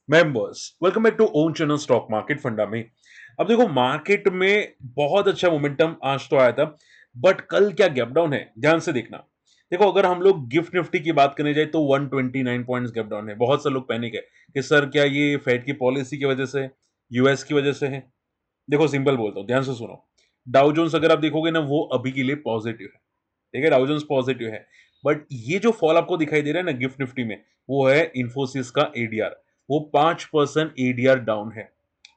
Members welcome back to own channel stock market funda में। अब देखो मार्केट में बहुत अच्छा मोमेंटम आज तो आया था, बट कल क्या गैप डाउन है ध्यान से देखना। देखो अगर हम लोग गिफ्ट निफ्टी की बात करने जाए तो 129 पॉइंट्स गैप डाउन है। बहुत से लोग पैनिक है कि सर क्या ये फेड की पॉलिसी की वजह से है, यूएस की वजह से है। देखो सिंपल बोलता हूँ, ध्यान से सुनो। डाउ जोन्स अगर आप देखोगे ना वो अभी के लिए पॉजिटिव है। ठीक है, डाउ जोन्स पॉजिटिव है, बट ये जो फॉल आपको दिखाई दे रहा है ना गिफ्ट निफ्टी में, वो है इंफोसिस का एडीआर। वो 5% एडीआर डाउन है।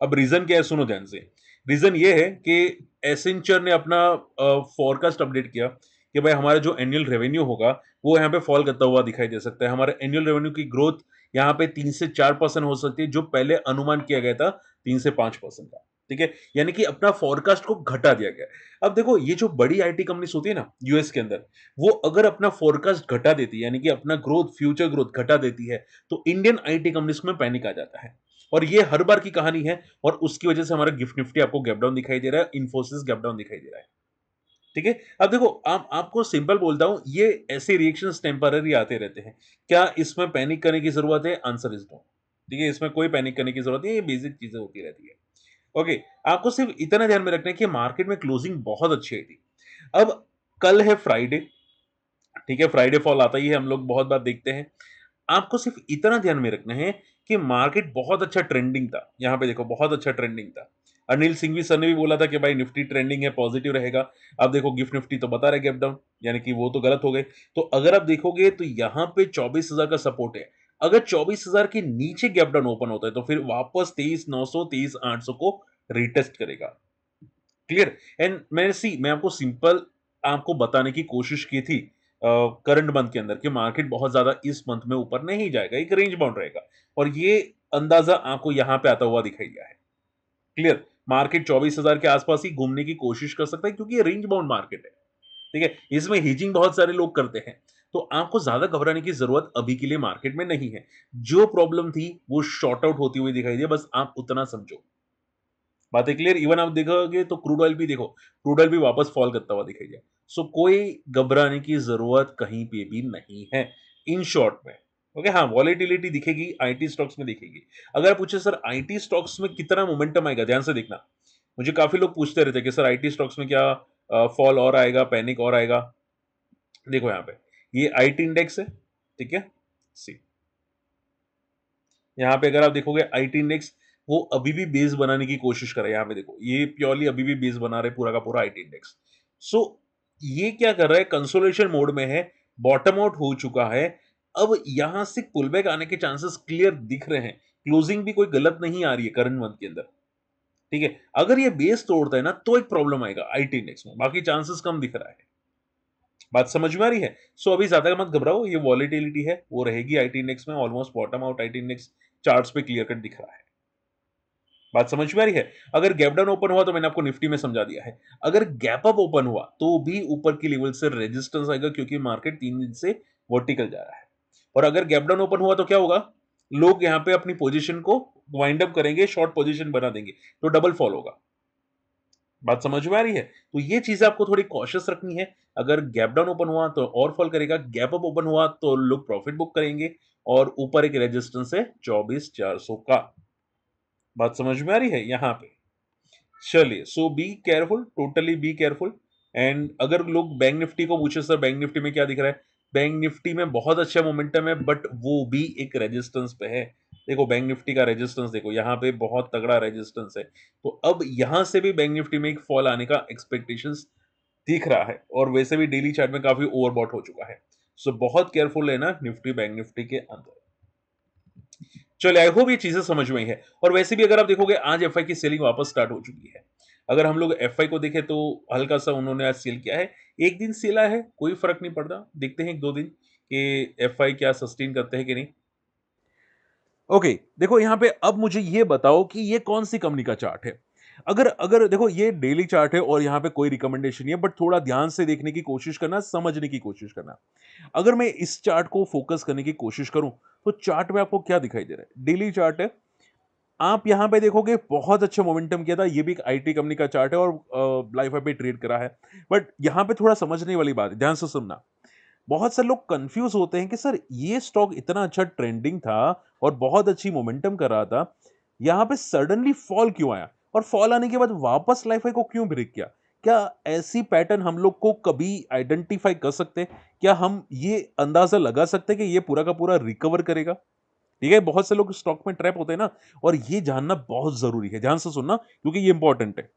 अब रीजन क्या है सुनो ध्यान से। रीजन ये है कि एसेंचर ने अपना फोरकास्ट अपडेट किया कि भाई हमारा जो एनुअल रेवेन्यू होगा वो यहाँ पे फॉल करता हुआ दिखाई दे सकता है। हमारे एनुअल रेवेन्यू की ग्रोथ यहाँ पे 3 से 4% हो सकती है, जो पहले अनुमान किया गया था 3 से 5% का। ठीक है, यानी कि अपना फोरकास्ट को घटा दिया गया। अब देखो ये जो बड़ी आईटी कंपनीज होती है ना यूएस के अंदर, वो अगर अपना फोरकास्ट घटा देती है, यानी कि अपना ग्रोथ, फ्यूचर ग्रोथ घटा देती है, तो इंडियन आईटी कंपनीज में पैनिक आ जाता है। और ये हर बार की कहानी है, और उसकी वजह से हमारा गिफ्ट निफ्टी आपको गैप डाउन दिखाई दे रहा है, इन्फोसिस गैप डाउन दिखाई दे रहा है। ठीक है, अब देखो आपको सिंपल बोलता हूं, ये ऐसे रिएक्शंस टेम्पररी आते रहते हैं। क्या इसमें पैनिक करने की जरूरत है? Answer is no. ठीक है, इसमें कोई पैनिक करने की जरूरत नहीं है, ये बेसिक चीजें होती रहती है। ओके, आपको सिर्फ इतना ध्यान में रखना है कि मार्केट में क्लोजिंग बहुत अच्छी आई थी। अब कल है फ्राइडे। ठीक है, फ्राइडे फॉल आता ही है, हम लोग बहुत बार देखते हैं। आपको सिर्फ इतना ध्यान में रखना है कि मार्केट बहुत अच्छा ट्रेंडिंग था। यहां पे देखो बहुत अच्छा ट्रेंडिंग था। अनिल सिंघवी सर ने भी बोला था कि भाई निफ्टी ट्रेंडिंग है, पॉजिटिव रहेगा। अब देखो गिफ्ट निफ्टी तो बता रहे गैप डाउन, यानी कि वो तो गलत हो गए। तो अगर आप देखोगे तो यहां पे 24,000 का सपोर्ट है। अगर 24,000 के नीचे गैप डाउन ओपन होता है तो फिर वापस 23,900 23,800 को रिटेस्ट करेगा। क्लियर। एंड मैं आपको सिंपल आपको बताने की कोशिश की थी करंट मंथ के अंदर कि मार्केट बहुत ज्यादा इस मंथ में ऊपर नहीं जाएगा, एक रेंज बाउंड रहेगा। और ये अंदाजा आपको यहां पे आता हुआ दिखाई दिया है। क्लियर, मार्केट 24,000 के आसपास ही घूमने की कोशिश कर सकता है, क्योंकि ये रेंज बाउंड मार्केट है। ठीक है, इसमें हीजिंग बहुत सारे लोग करते हैं। तो आपको ज्यादा घबराने की जरूरत अभी के लिए मार्केट में नहीं है। जो प्रॉब्लम थी वो शॉर्ट आउट होती हुई दिखाई दी, बस आप उतना समझो। बातें क्लियर। इवन आप देखोगे तो क्रूड ऑयल भी देखो, क्रूड ऑयल भी वापस फॉल करता हुआ दिखाई दिया। सो कोई घबराने की जरूरत कहीं पे भी नहीं है, इन शॉर्ट में। ओके, हाँ वॉलेटिलिटी दिखेगी आईटी स्टॉक्स में दिखेगी। अगर आप पूछे सर आईटी स्टॉक्स में कितना मोमेंटम आएगा, ध्यान से देखना। मुझे काफी लोग पूछते रहते कि सर आईटी स्टॉक्स में क्या फॉल और आएगा, पैनिक और आएगा। देखो यहाँ पे ये आईटी इंडेक्स है। ठीक है, सी यहाँ पे अगर आप देखोगे आईटी इंडेक्स, वो अभी भी बेस बनाने की कोशिश कर रहा है। यहाँ पे देखो ये प्योरली अभी भी बेस बना रहे पूरा का पूरा आईटी इंडेक्स। सो ये क्या कर रहा है, कंसोलिडेशन मोड में है, बॉटम आउट हो चुका है। अब यहां से पुलबैक आने के चांसेस क्लियर दिख रहे हैं। क्लोजिंग भी कोई गलत नहीं आ रही है करंट मंथ के अंदर। ठीक है, अगर ये बेस तोड़ता है ना तो एक प्रॉब्लम आएगा आईटी इंडेक्स में, बाकी चांसेस कम दिख रहा है। बात समझ में आ रही है? सो अभी ज्यादा मत घबराओ, ये वॉलिटिलिटी है वो रहेगी आईटी इंडेक्स में, almost bottom out IT index charts पे क्लियर कट दिख रहा है। बात समझ में आ रही है? अगर गैप डाउन ओपन हुआ तो मैंने आपको निफ्टी में समझा दिया है। अगर गैप अप ओपन हुआ तो भी ऊपर की लेवल से रेजिस्टेंस आएगा, क्योंकि मार्केट 3 दिन से वर्टिकल जा रहा है। और अगर गैप डाउन ओपन हुआ तो क्या होगा, लोग यहां पे अपनी पोजीशन को वाइंड अप करेंगे, शॉर्ट पोजीशन बना देंगे, तो डबल फॉल होगा। बात समझ में आ रही है? तो ये चीजें आपको थोड़ी कॉशियस रखनी है। अगर गैप डाउन ओपन हुआ तो और फॉल करेगा, गैप अप ओपन हुआ तो लोग प्रॉफिट बुक करेंगे। और ऊपर एक रेजिस्टेंस है 24,400 का। बात समझ में आ रही है यहां पे? चलिए, so be careful, totally be careful. And अगर लोग बैंक निफ्टी को पूछे सर बैंक निफ्टी में क्या दिख रहा है, बैंक निफ्टी में बहुत अच्छा मोमेंटम है, बट वो भी एक रेजिस्टेंस पे है। देखो बैंक निफ्टी का रेजिस्टेंस देखो, यहाँ पे बहुत तगड़ा रेजिस्टेंस है। तो अब यहां से भी बैंक निफ्टी में एक फॉल आने का एक्सपेक्टेशंस दिख रहा है, और वैसे भी डेली चार्ट में काफी ओवरबॉट हो चुका है। सो बहुत केयरफुल है ना निफ्टी बैंक निफ्टी के अंदर। चलिए, आई होप ये चीजें समझ में आई है। और वैसे भी अगर आप देखोगे आज एफआई की सेलिंग वापस स्टार्ट हो चुकी है। अगर हम लोग एफआई को देखें तो हल्का सा उन्होंने आज सेल किया है। एक दिन सेल आया है, कोई फर्क नहीं पड़ता, देखते हैं एक दो दिन कि एफआई क्या सस्टेन करते हैं कि नहीं। ओके, देखो यहाँ पे अब मुझे ये बताओ कि ये कौन सी कंपनी का चार्ट है। अगर अगर देखो ये डेली चार्ट है और यहाँ पे कोई रिकमेंडेशन नहीं है, बट थोड़ा ध्यान से देखने की कोशिश करना, समझने की कोशिश करना। अगर मैं इस चार्ट को फोकस करने की कोशिश करूं तो चार्ट में आपको क्या दिखाई दे रहा है? डेली चार्ट है। आप यहां पे देखोगे बहुत अच्छा मोमेंटम किया था, ये भी एक आईटी कंपनी का चार्ट है और लाइफ पे ट्रेड करा है। बट यहां पे थोड़ा समझने वाली बात है, ध्यान से सुनना। बहुत से लोग कंफ्यूज होते हैं कि सर ये स्टॉक इतना अच्छा ट्रेंडिंग था और बहुत अच्छी मोमेंटम कर रहा था, यहाँ पे सडनली फॉल क्यों आया और फॉल आने के बाद वापस लाइफ को क्यों ब्रेक किया? क्या ऐसी पैटर्न हम लोग को कभी आइडेंटिफाई कर सकते हैं? क्या हम ये अंदाजा लगा सकते हैं कि ये पूरा का पूरा रिकवर करेगा? ठीक है, बहुत से लोग स्टॉक में ट्रैप होते हैं ना, और ये जानना बहुत जरूरी है। ध्यान से सुनना क्योंकि ये इंपॉर्टेंट है।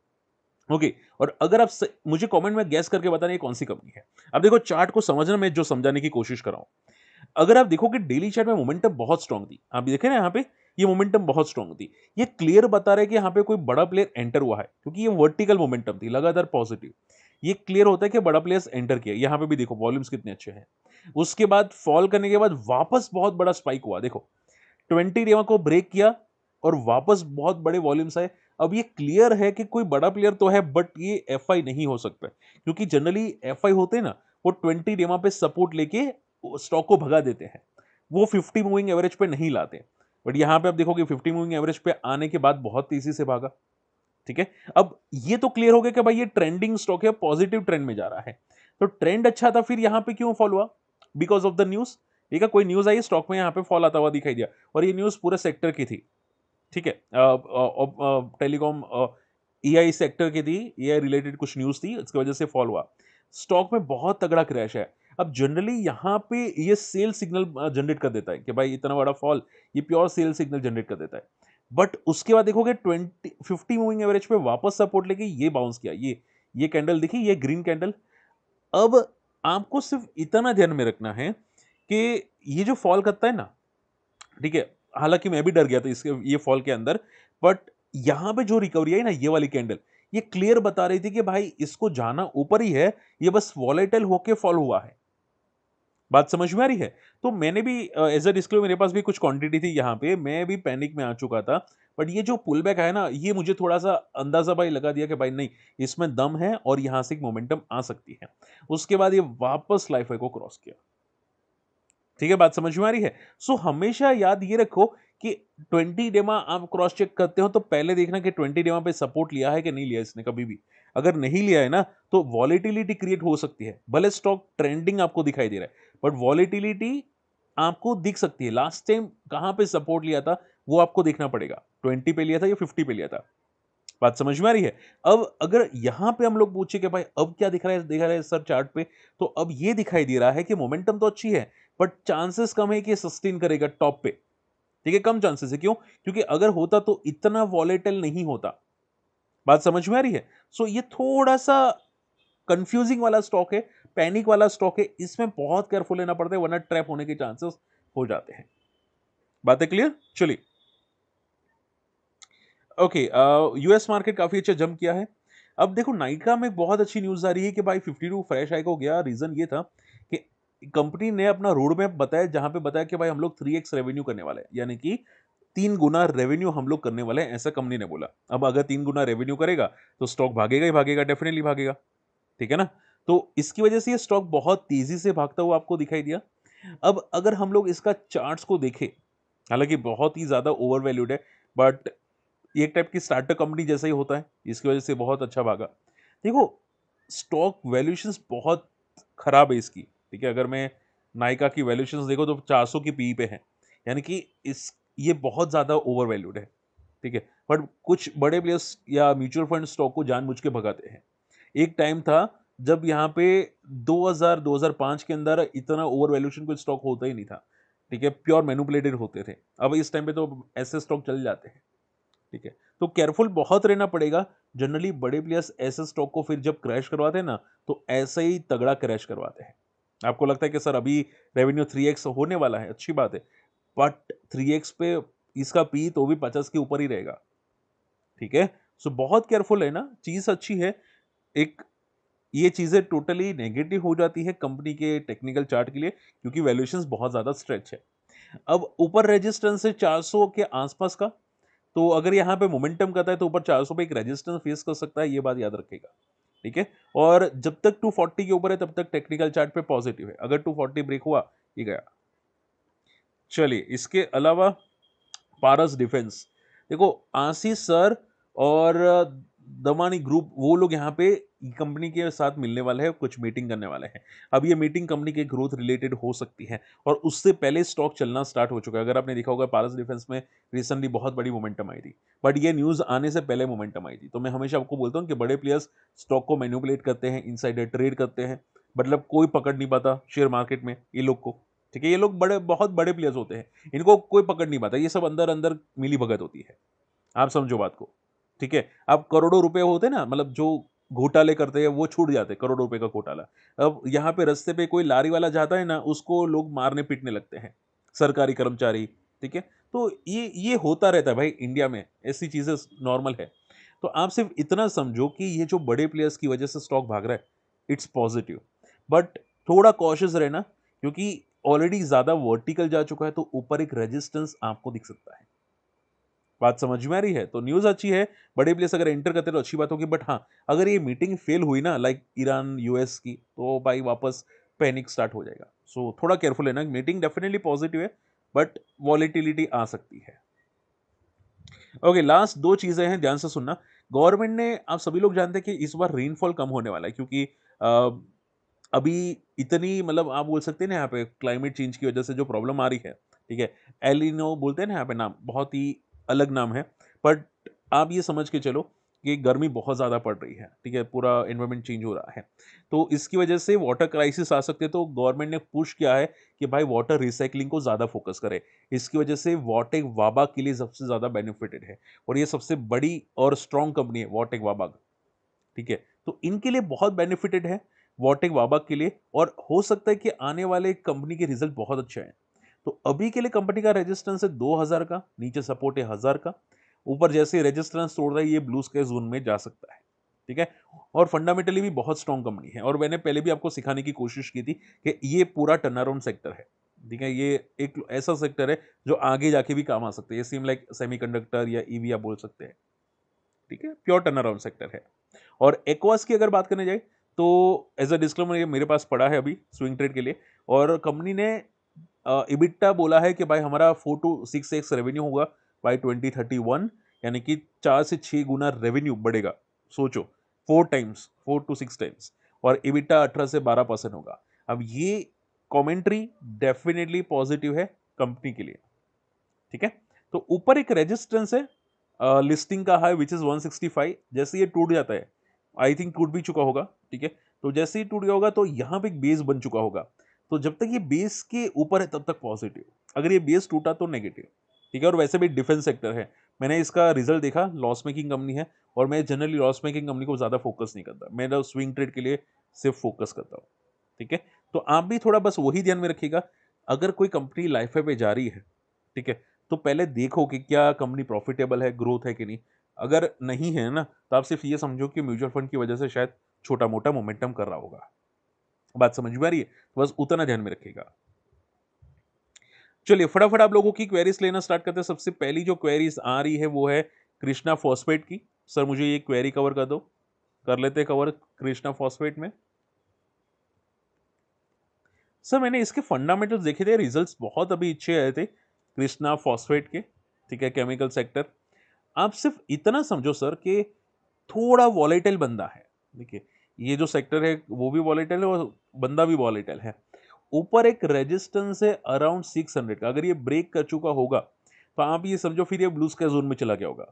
ओके, और अगर आप मुझे कमेंट में गैस करके बताना ये कौन सी कंपनी है। अब देखो, चार्ट को समझना मैं जो समझाने की कोशिश कर रहा हूं। अगर आप देखो कि डेली चार्ट में मोमेंटम बहुत स्ट्रांग थी, आप देखें ना यहाँ पे, ये मोमेंटम बहुत स्ट्रांग थी। ये क्लियर बता रहा है कि यहाँ पे कोई बड़ा प्लेयर एंटर हुआ है, क्योंकि ये वर्टिकल मोमेंटम थी लगातार पॉजिटिव। ये क्लियर होता है कि बड़ा प्लेयर्स एंटर किया। यहाँ पे भी देखो वॉल्यूम्स कितने अच्छे हैं। उसके बाद फॉल करने के बाद वापस बहुत बड़ा स्पाइक हुआ। देखो 20 रेवा को ब्रेक किया और वापस बहुत बड़े वॉल्यूम्स आए। अब ये क्लियर है कि कोई बड़ा प्लेयर तो है, बट ये एफआई नहीं हो सकता है, क्योंकि जनरली एफआई होते हैं ना, वो 20 रेवा पे सपोर्ट लेके स्टॉक को भगा देते हैं। वो 50 मूविंग एवरेज पे नहीं लाते। बट यहां पे आप देखोगे 50 मूविंग एवरेज पे आने के बाद बहुत तेजी से भागा। ठीक है, अब ये तो क्लियर हो गया कि भाई ये ट्रेंडिंग स्टॉक है, पॉजिटिव ट्रेंड में जा रहा है। तो ट्रेंड अच्छा था, फिर यहां पे क्यों फॉल हुआ? Because of the news. ठीक है, कोई न्यूज आई स्टॉक में, यहां पे फॉल आता हुआ दिखाई दिया, और ये न्यूज पूरे सेक्टर की थी। ठीक है, टेलीकॉम एआई सेक्टर की थी, एआई रिलेटेड कुछ न्यूज थी, इसकी वजह से फॉल हुआ। स्टॉक में बहुत तगड़ा क्रैश है। अब जनरली यहाँ पे ये सेल सिग्नल जनरेट कर देता है कि भाई इतना बड़ा फॉल, ये प्योर सेल सिग्नल जनरेट कर देता है। बट उसके बाद देखोगे 50 मूविंग एवरेज पे वापस सपोर्ट लेके ये बाउंस किया। ये कैंडल देखी, ये ग्रीन कैंडल। अब आपको सिर्फ इतना ध्यान में रखना है कि ये जो फॉल करता है ना, ठीक है, हालांकि मैं भी डर गया था इसके ये फॉल के अंदर, बट यहां पे जो रिकवरी आई ना, ये वाली कैंडल, ये क्लियर बता रही थी कि भाई इसको जाना ऊपर ही है, ये बस वॉलेटाइल होके फॉल हुआ है। बात समझ में आ रही है? तो मैंने भी एज अ डिस्क्लेमर, मेरे पास भी कुछ क्वांटिटी थी यहाँ पे, मैं भी पैनिक में आ चुका था। बट ये जो पुल बैक आया ना, ये मुझे थोड़ा सा अंदाजा भाई लगा दिया कि भाई नहीं, इसमें दम है और यहाँ से एक मोमेंटम आ सकती है। उसके बाद ये वापस लाइफ को क्रॉस किया। ठीक है, बात समझ में आ रही है? सो हमेशा याद ये रखो कि 20 डेमा आप क्रॉस चेक करते हो तो पहले देखना कि 20 डेमा पे सपोर्ट लिया है कि नहीं लिया इसने कभी भी। अगर नहीं लिया है ना, तो वॉलेटिलिटी क्रिएट हो सकती है। भले स्टॉक ट्रेंडिंग आपको दिखाई दे रहा है, बट वॉलेटिलिटी आपको दिख सकती है। लास्ट टाइम कहां पे सपोर्ट लिया था वो आपको देखना पड़ेगा। 20 पे लिया था या 50 पे लिया था? बात समझ में आ रही है? अब अगर यहां पे हम लोग पूछे कि भाई अब क्या दिख रहा है, दिखा रहा है सर चार्ट पे, तो अब ये दिखाई दे रहा है कि मोमेंटम तो अच्छी है, बट चांसेस कम है कि सस्टेन करेगा टॉप पे। ठीक है, कम चांसेस है। क्यों? क्योंकि अगर होता तो इतना वॉलेटाइल नहीं होता। बात समझ में आ रही है? सो ये थोड़ा सा कंफ्यूजिंग वाला स्टॉक है, पैनिक वाला स्टॉक है, इसमें बहुत केयरफुल लेना पड़ता है, वरना ट्रैप होने के चांसेस हो जाते हैं। बातें क्लियर? चलिए, ओके, यूएस मार्केट काफी अच्छा जंप किया है। अब देखो, नाइका में बहुत अच्छी न्यूज आ रही है कि भाई 52 फ्रेश हाई को गया। रीजन ये था कि कंपनी ने अपना रोड मैप बताया, जहां पे बताया कि भाई हम लोग 3x रेवेन्यू करने वाले हैं, यानी कि 3 गुना रेवेन्यू हम लोग करने वाले हैं, ऐसा कंपनी ने बोला। अब अगर 3 गुना रेवेन्यू करेगा तो स्टॉक भागेगा ही भागेगा, डेफिनेटली भागेगा। ठीक है ना? तो इसकी वजह से ये स्टॉक बहुत तेजी से भागता हुआ आपको दिखाई दिया। अब अगर हम लोग इसका चार्ट्स को देखें, हालांकि बहुत ही ज्यादा ओवर वैल्यूड है, बट ये एक टाइप की स्टार्टअप कंपनी जैसा ही होता है, इसकी वजह से बहुत अच्छा भागा। देखो, स्टॉक वैल्यूएशंस बहुत खराब है इसकी। ठीक है, अगर मैं नायका की वैल्यूएशंस देखो तो 400 की पी पे है, यानी कि इस ये बहुत ज्यादा ओवर वैल्यूड है। ठीक है, बट कुछ बड़े प्लेयर्स या म्यूचुअल फंड स्टॉक को जानबूझ के भगाते हैं। एक टाइम था जब यहाँ पे 2000-2005 के अंदर इतना ओवर वैल्यूएशन कोई स्टॉक होता ही नहीं था। ठीक है, प्योर मैनिपुलेटेड होते थे। अब इस टाइम पे तो ऐसे स्टॉक चल जाते हैं। ठीक है, तो केयरफुल बहुत रहना पड़ेगा। जनरली बड़े प्लेयर्स ऐसे स्टॉक को फिर जब क्रैश करवाते हैं ना, तो ऐसे ही तगड़ा क्रैश करवाते हैं। आपको लगता है कि सर अभी रेवेन्यू 3x होने वाला है, अच्छी बात है, बट 3x पे इसका पी तो भी 50 के ऊपर ही रहेगा। ठीक है, सो बहुत केयरफुल है ना, चीज अच्छी है। एक ये चीजें टोटली नेगेटिव हो जाती है कंपनी के टेक्निकल चार्ट के लिए, क्योंकि वैल्यूएशंस बहुत ज्यादा स्ट्रेच है। अब ऊपर रेजिस्टेंस है 400 के आसपास का, तो अगर यहाँ पे मोमेंटम करता है तो ऊपर 400 पे एक रेजिस्टेंस फेस कर सकता है, ये बात याद रखेगा। ठीक है, और जब तक 240 के ऊपर है तब तक टेक्निकल चार्ट पे पॉजिटिव है। अगर 240 ब्रेक हुआ, ये गया। चलिए, इसके अलावा पारस डिफेंस, देखो आशीष सर और दमानी ग्रुप, वो लोग यहाँ पे कंपनी के साथ मिलने वाला है, कुछ मीटिंग करने वाले हैं। अब ये मीटिंग कंपनी के ग्रोथ रिलेटेड हो सकती है और उससे पहले स्टॉक चलना स्टार्ट हो चुका है। अगर आपने देखा होगा पारस डिफेंस में रिसेंटली बहुत बड़ी मोमेंटम आई थी, बट ये न्यूज़ आने से पहले मोमेंटम आई थी। तो मैं हमेशा आपको बोलता हूँ कि बड़े प्लेयर्स स्टॉक को मैनिपुलेट करते हैं, इनसाइडर ट्रेड करते हैं, मतलब कोई पकड़ नहीं पाता शेयर मार्केट में ये लोग को। ठीक है, ये लोग बहुत बड़े प्लेयर्स होते हैं, इनको कोई पकड़ नहीं पाता, ये सब अंदर अंदर मिली भगत होती है। आप समझो बात को। ठीक है, अब करोड़ों रुपए होते हैं ना, मतलब जो घोटाले करते हैं वो छूट जाते हैं, करोड़ों रुपए का घोटाला। अब यहाँ पे रास्ते पे कोई लारी वाला जाता है ना, उसको लोग मारने पीटने लगते हैं, सरकारी कर्मचारी। ठीक है, तो ये होता रहता है भाई इंडिया में, ऐसी चीजें नॉर्मल है। तो आप सिर्फ इतना समझो कि ये जो बड़े प्लेयर्स की वजह से स्टॉक भाग रहा है, इट्स पॉजिटिव, बट थोड़ा कॉशियस रहना, क्योंकि ऑलरेडी ज्यादा वर्टिकल जा चुका है, तो ऊपर एक रेजिस्टेंस आपको दिख सकता है। बात समझ में आ रही है? तो न्यूज़ अच्छी है, बड़े प्लेयर्स अगर एंटर करते हैं तो अच्छी बात होगी, बट हाँ, अगर ये मीटिंग फेल हुई ना, लाइक ईरान, यूएस की, तो भाई वापस पैनिक स्टार्ट हो जाएगा। सो थोड़ा केयरफुल है ना, मीटिंग डेफिनेटली पॉजिटिव है, बट वॉलेटिलिटी आ सकती है। ओके, लास्ट 2 चीज़ें हैं, ध्यान से सुनना। गवर्नमेंट ने, आप सभी लोग जानते हैं कि इस बार रेनफॉल कम होने वाला है, क्योंकि अ, अभी इतनी, मतलब आप बोल सकते हैं ना यहाँ पे क्लाइमेट चेंज की वजह से जो प्रॉब्लम आ रही है, ठीक है? एल नीनो बोलते हैं ना यहाँ पे नाम, बहुत ही अलग नाम है, बट आप ये समझ के चलो कि गर्मी बहुत ज़्यादा पड़ रही है, ठीक है? पूरा एनवायरनमेंट चेंज हो रहा है। तो इसकी वजह से वाटर क्राइसिस आ सकते हैं, तो गवर्नमेंट ने पुश किया है कि भाई वाटर रिसाइक्लिंग को ज़्यादा फोकस करें। इसकी वजह से वाटेक वाबा के लिए सबसे ज़्यादा बेनिफिटेड है और ये सबसे बड़ी और स्ट्रॉन्ग कंपनी है वाटेक वाबा, ठीक है? तो इनके लिए बहुत बेनिफिटेड है वॉटेक वाबा के लिए, और हो सकता है कि आने वाले कंपनी के रिजल्ट बहुत अच्छे हैं। तो अभी के लिए कंपनी का रेजिस्टेंस है 2000 का, नीचे सपोर्ट है 1000 का, ऊपर जैसे रेजिस्टेंस तोड़ रहा है ये ब्लू स्काई जोन में जा सकता है। ठीक है, और फंडामेंटली भी बहुत स्ट्रॉन्ग कंपनी है, और मैंने पहले भी आपको सिखाने की कोशिश की थी कि ये पूरा टर्न अराउंड सेक्टर है। ठीक है, ये एक ऐसा सेक्टर है जो आगे जाके भी काम आ सकते हैं, ये सेम लाइक सेमीकंडक्टर या ईवी आप बोल सकते हैं। ठीक है, प्योर टर्न अराउंड सेक्टर है। और एक्वास की अगर बात करने जाए, तो एज अ डिस्क्लेमर ये मेरे पास पड़ा है अभी स्विंग ट्रेड के लिए, और कंपनी ने इबिट्टा बोला है कि भाई हमारा 4 टू 6x रेवेन्यू होगा बाय 2031, यानी कि 4 से 6 गुना रेवेन्यू बढ़ेगा। सोचो, 4 to 6 टाइम्स, और इबिट्टा 18 से 12% होगा। अब ये कमेंट्री डेफिनेटली पॉजिटिव है कंपनी के लिए। ठीक है, तो ऊपर एक रेजिस्टेंस है लिस्टिंग का हाई विच इज 165, जैसे ये टूट जाता है, आई थिंक टूट भी चुका होगा। ठीक है, तो जैसे ही टूट गया होगा तो यहाँ पे एक बेस बन चुका होगा, तो जब तक ये बेस के ऊपर है तब तक पॉजिटिव, अगर ये बेस टूटा तो नेगेटिव। ठीक है, और वैसे भी डिफेंस सेक्टर है, मैंने इसका रिजल्ट देखा, लॉस मेकिंग कंपनी है, और मैं जनरली लॉस मेकिंग कंपनी को ज्यादा फोकस नहीं करता, मैं स्विंग ट्रेड के लिए सिर्फ फोकस करता हूँ। ठीक है, तो आप भी थोड़ा बस वही ध्यान में रखिएगा, अगर कोई कंपनी लाइफ पे जा रही है, ठीक है, तो पहले देखो कि क्या कंपनी प्रॉफिटेबल है, ग्रोथ है कि नहीं। अगर नहीं है ना, तो आप सिर्फ ये समझो कि म्यूचुअल फंड की वजह से शायद छोटा मोटा मोमेंटम कर रहा होगा। बात समझ में आ रही है? तो बस उतना ध्यान में रखिएगा। चलिए फटाफट आप लोगों की क्वेरीज लेना स्टार्ट करते हैं। सबसे पहली जो क्वेरीज आ रही है वो है कृष्णा फॉस्फेट की। सर मुझे ये क्वेरी कवर कर दो, कर लेते हैं कवर कृष्णा फॉस्फेट में। सर मैंने इसके फंडामेंटल्स देखे थे, रिजल्ट्स बहुत अभी अच्छे आए थे कृष्णा फॉस्फेट के। ठीक है, केमिकल सेक्टर। आप सिर्फ इतना समझो सर कि थोड़ा वॉलेटाइल बंदा है। देखिए, ये जो सेक्टर है वो भी वॉलेटाइल है और बंदा भी वॉलेटाइल है। ऊपर एक रेजिस्टेंस है अराउंड 600 का, अगर ये ब्रेक कर चुका होगा तो आप ये समझो फिर ये ब्लू स्काई जोन में चला गया होगा,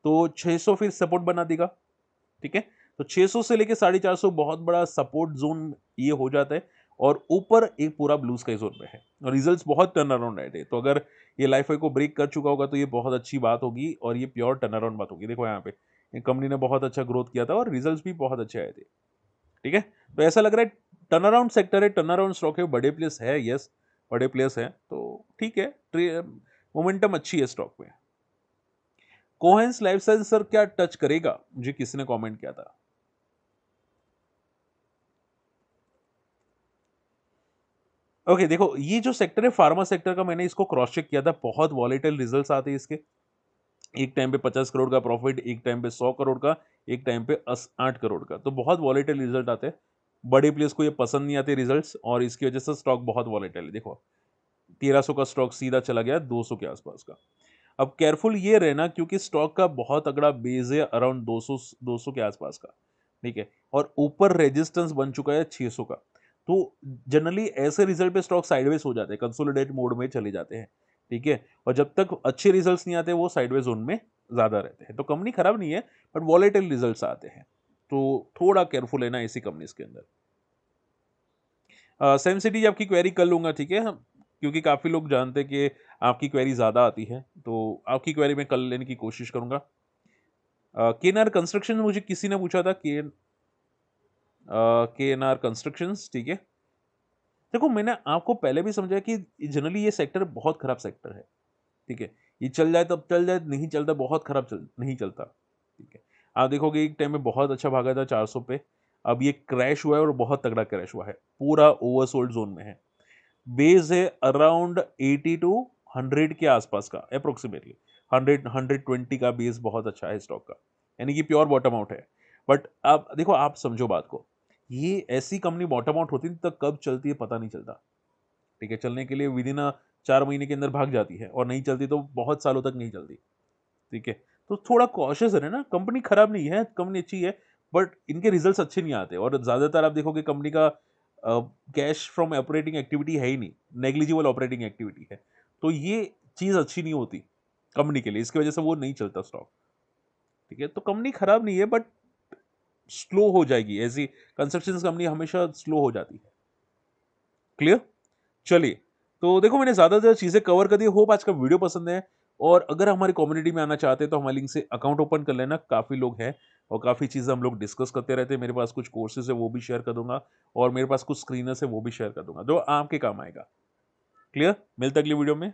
तो 600 फिर सपोर्ट बना देगा। ठीक है, तो 600 से लेके 450 बहुत बड़ा सपोर्ट जोन ये हो जाता है, और ऊपर एक पूरा ब्लू स्काई जोन में है, और रिजल्ट्स बहुत टर्न अराउंड आए थे। तो अगर ये लाइफ को ब्रेक कर चुका होगा तो ये बहुत अच्छी बात होगी, और ये प्योर टर्न अराउंड बात होगी। देखो यहाँ पे कंपनी ने बहुत अच्छा ग्रोथ किया था और रिजल्ट्स भी बहुत अच्छे आए थे। ठीक है, तो ऐसा लग रहा है टर्न अराउंड सेक्टर है, टर्न अराउंड स्टॉक है, बड़े प्लेस है, यस बड़े प्लेस है, तो ठीक है, मोमेंटम अच्छी है स्टॉक में। कोहेंस लाइफ साइंस सर क्या टच करेगा, मुझे किसी ने कमेंट किया था। ओके देखो, ये जो सेक्टर है फार्मा सेक्टर का, मैंने इसको क्रॉस चेक किया था, बहुत वॉलेटाइल रिजल्ट्स आते हैं इसके। एक टाइम पे 50 करोड़ का प्रॉफिट, एक टाइम पे 100 करोड़ का, एक टाइम पे 8 करोड़ का, तो बहुत वॉलेटाइल रिजल्ट आते हैं। बड़े प्लेयर्स को ये पसंद नहीं आते रिजल्ट्स, और इसकी वजह से स्टॉक बहुत वॉलेटाइल है। देखो 1300 का स्टॉक सीधा चला गया 200 के आसपास का। अब केयरफुल ये रहना, क्योंकि स्टॉक का बहुत तगड़ा बेस है अराउंड 200 200 के आसपास का। ठीक है, और ऊपर रेजिस्टेंस बन चुका है 600 का। तो जनरली ऐसे रिजल्ट पे स्टॉक साइडवेज हो जाते हैं, कंसोलिडेट मोड में चले जाते हैं, ठीक है, और जब तक अच्छे रिजल्ट्स नहीं आते वो साइडवेज जोन में ज्यादा रहते हैं। तो कंपनी खराब नहीं है, बट वॉलेटाइल रिजल्ट्स आते हैं, तो थोड़ा केयरफुल है ना ऐसी कंपनीज के अंदर। सेम सिटी आपकी क्वेरी कर लूंगा, ठीक है, हम क्योंकि काफी लोग जानते हैं कि आपकी क्वेरी ज्यादा आती है, तो आपकी क्वेरी में कल लेने की कोशिश करूंगा। केएनआर कंस्ट्रक्शन मुझे किसी ने पूछा था, केएनआर कंस्ट्रक्शंस, ठीक है। देखो मैंने आपको पहले भी समझाया कि जनरली ये सेक्टर बहुत खराब सेक्टर है, ठीक है। ये चल जाए तब चल जाए, नहीं चलता बहुत खराब नहीं चलता, ठीक है। आप देखोगे एक टाइम में बहुत अच्छा भागा था 400 पे, अब ये क्रैश हुआ है और बहुत तगड़ा क्रैश हुआ है, पूरा ओवरसोल्ड जोन में है। बेस है अराउंड 80 टू 100 के आसपास का अप्रोक्सीमेटली, 100 120 का बेस बहुत अच्छा है स्टॉक का, यानी कि प्योर बॉटम आउट है। बट आप देखो, आप समझो बात को, ये ऐसी कंपनी बॉटम आउट होती है तो कब चलती है पता नहीं चलता, ठीक है। चलने के लिए विद इन 4 महीने के अंदर भाग जाती है, और नहीं चलती तो बहुत सालों तक नहीं चलती, ठीक है। तो थोड़ा कॉशियस है ना, कंपनी खराब नहीं है, कंपनी अच्छी है, बट इनके रिजल्ट्स अच्छे नहीं आते, और ज्यादातर आप देखोगे कंपनी का कैश फ्रॉम ऑपरेटिंग एक्टिविटी है ही नहीं, नेग्लिजिबल ऑपरेटिंग एक्टिविटी है, तो ये चीज अच्छी नहीं होती कंपनी के लिए, इसकी वजह से वो नहीं चलता स्टॉक, ठीक है। तो कंपनी खराब नहीं है, बट स्लो हो जाएगी, ऐसी कंस्ट्रक्शन कंपनी हमेशा स्लो हो जाती है। क्लियर? चलिए, तो देखो मैंने ज़्यादातर चीज़ें कवर कर दी, होप आज का वीडियो पसंद है, और अगर हमारी कम्युनिटी में आना चाहते हैं तो हमारे लिंक से अकाउंट ओपन कर लेना, काफ़ी लोग हैं और काफ़ी चीज़ें हम लोग डिस्कस करते रहते हैं। मेरे पास कुछ कोर्सेज है वो भी शेयर कर दूंगा, और मेरे पास कुछ स्क्रीनर्स है वो भी शेयर कर दूंगा जो आपके काम आएगा। क्लियर? मिलते हैं अगली वीडियो में।